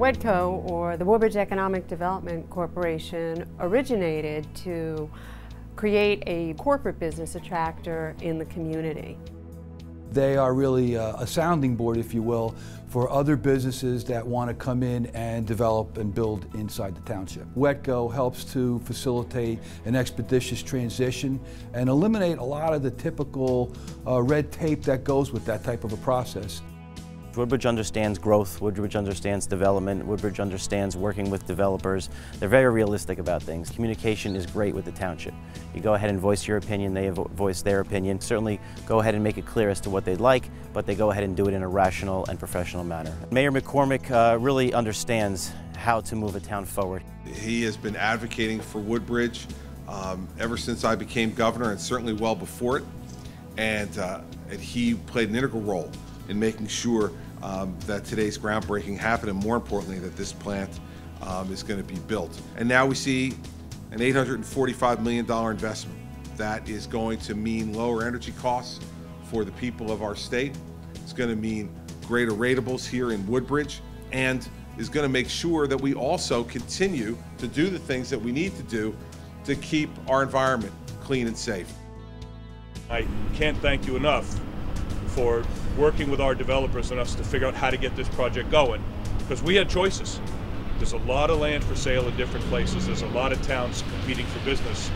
Wedco, or the Woodbridge Economic Development Corporation, originated to create a corporate business attractor in the community. They are really a sounding board, if you will, for other businesses that want to come in and develop and build inside the township. Wedco helps to facilitate an expeditious transition and eliminate a lot of the typical red tape that goes with that type of a process. Woodbridge understands growth, Woodbridge understands development, Woodbridge understands working with developers. They're very realistic about things. Communication is great with the township. You go ahead and voice your opinion, they voice their opinion. Certainly go ahead and make it clear as to what they'd like, but they go ahead and do it in a rational and professional manner. Mayor McCormick really understands how to move a town forward. He has been advocating for Woodbridge ever since I became governor, and certainly well before it. And he played an integral role in making sure that today's groundbreaking happened, and more importantly, that this plant is going to be built. And now we see an $845 million investment that is going to mean lower energy costs for the people of our state. It's going to mean greater ratables here in Woodbridge, and is going to make sure that we also continue to do the things that we need to do to keep our environment clean and safe. I can't thank you enough for working with our developers and us to figure out how to get this project going, because we had choices. There's a lot of land for sale in different places. There's a lot of towns competing for business,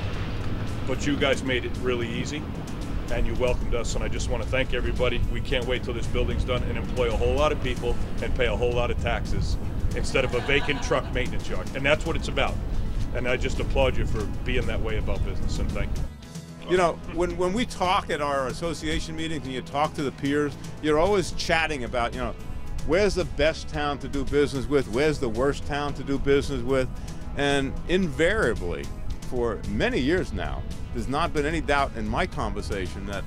but you guys made it really easy, and you welcomed us, and I just want to thank everybody. We can't wait till this building's done and employ a whole lot of people and pay a whole lot of taxes instead of a vacant truck maintenance yard, and that's what it's about. And I just applaud you for being that way about business, and thank you. You know, when we talk at our association meetings and you talk to the peers, you're always chatting about, you know, where's the best town to do business with, where's the worst town to do business with, and invariably, for many years now, there's not been any doubt in my conversation that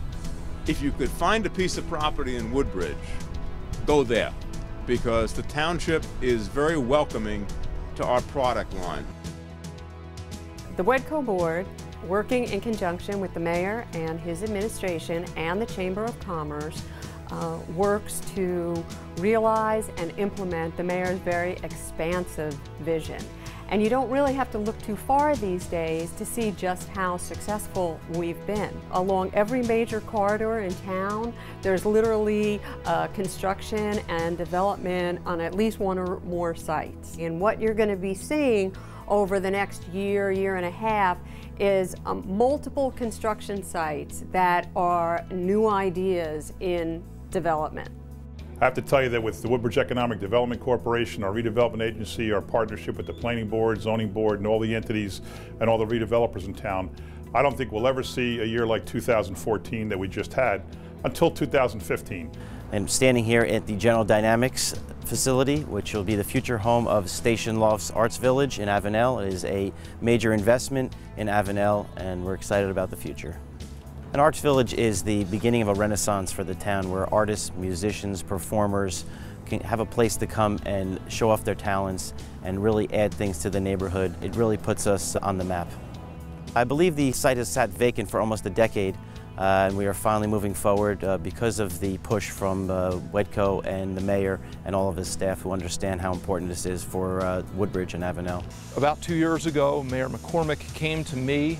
if you could find a piece of property in Woodbridge, go there, because the township is very welcoming to our product line. The Wedco board, working in conjunction with the mayor and his administration and the Chamber of Commerce, works to realize and implement the mayor's very expansive vision. And you don't really have to look too far these days to see just how successful we've been. Along every major corridor in town, there's literally construction and development on at least one or more sites. And what you're going to be seeing over the next year, year and a half is multiple construction sites that are new ideas in development. I have to tell you that with the Woodbridge Economic Development Corporation, our redevelopment agency, our partnership with the planning board, zoning board, and all the entities and all the redevelopers in town, I don't think we'll ever see a year like 2014 that we just had until 2015. And standing here at the General Dynamics facility, which will be the future home of Station Lofts Arts Village in Avenel. It is a major investment in Avenel, and we're excited about the future. An Arts Village is the beginning of a renaissance for the town, where artists, musicians, performers can have a place to come and show off their talents and really add things to the neighborhood. It really puts us on the map. I believe the site has sat vacant for almost a decade. And we are finally moving forward because of the push from Wedco and the mayor and all of his staff, who understand how important this is for Woodbridge and Avenel. About 2 years ago, Mayor McCormick came to me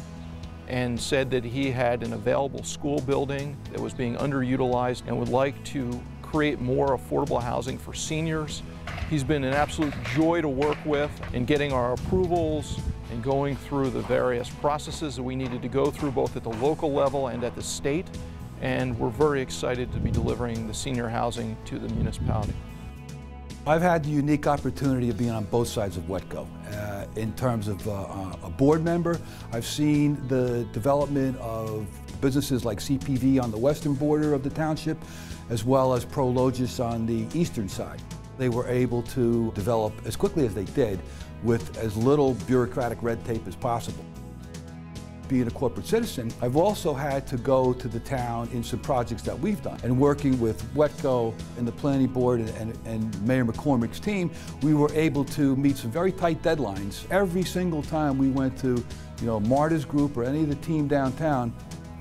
and said that he had an available school building that was being underutilized and would like to create more affordable housing for seniors. He's been an absolute joy to work with in getting our approvals and going through the various processes that we needed to go through, both at the local level and at the state. And we're very excited to be delivering the senior housing to the municipality. I've had the unique opportunity of being on both sides of Wedco. In terms of a board member, I've seen the development of businesses like CPV on the western border of the township, as well as Prologis on the eastern side. They were able to develop as quickly as they did with as little bureaucratic red tape as possible. Being a corporate citizen, I've also had to go to the town in some projects that we've done. And working with Wedco and the planning board and Mayor McCormick's team, we were able to meet some very tight deadlines. Every single time we went to, Marta's group or any of the team downtown,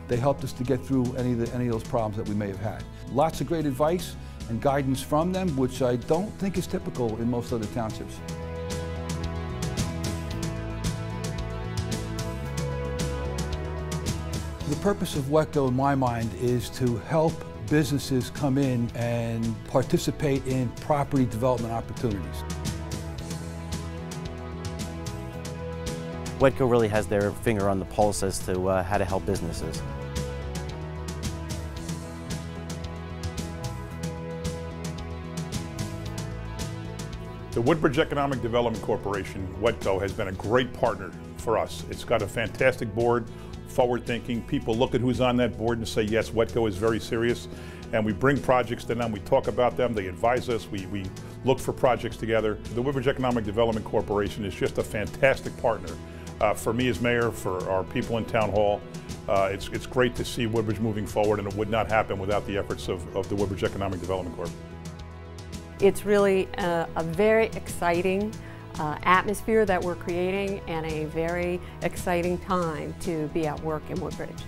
they helped us to get through any of those problems that we may have had. Lots of great advice, and guidance from them, which I don't think is typical in most other townships. The purpose of Wedco, in my mind, is to help businesses come in and participate in property development opportunities. Wedco really has their finger on the pulse as to how to help businesses. The Woodbridge Economic Development Corporation, Wedco, has been a great partner for us. It's got a fantastic board, forward-thinking. People look at who's on that board and say, yes, Wedco is very serious. And we bring projects to them, we talk about them, they advise us, we look for projects together. The Woodbridge Economic Development Corporation is just a fantastic partner. For me as mayor, for our people in Town Hall, it's great to see Woodbridge moving forward, and it would not happen without the efforts of the Woodbridge Economic Development Corp. It's really a very exciting atmosphere that we're creating, and a very exciting time to be at work in Woodbridge.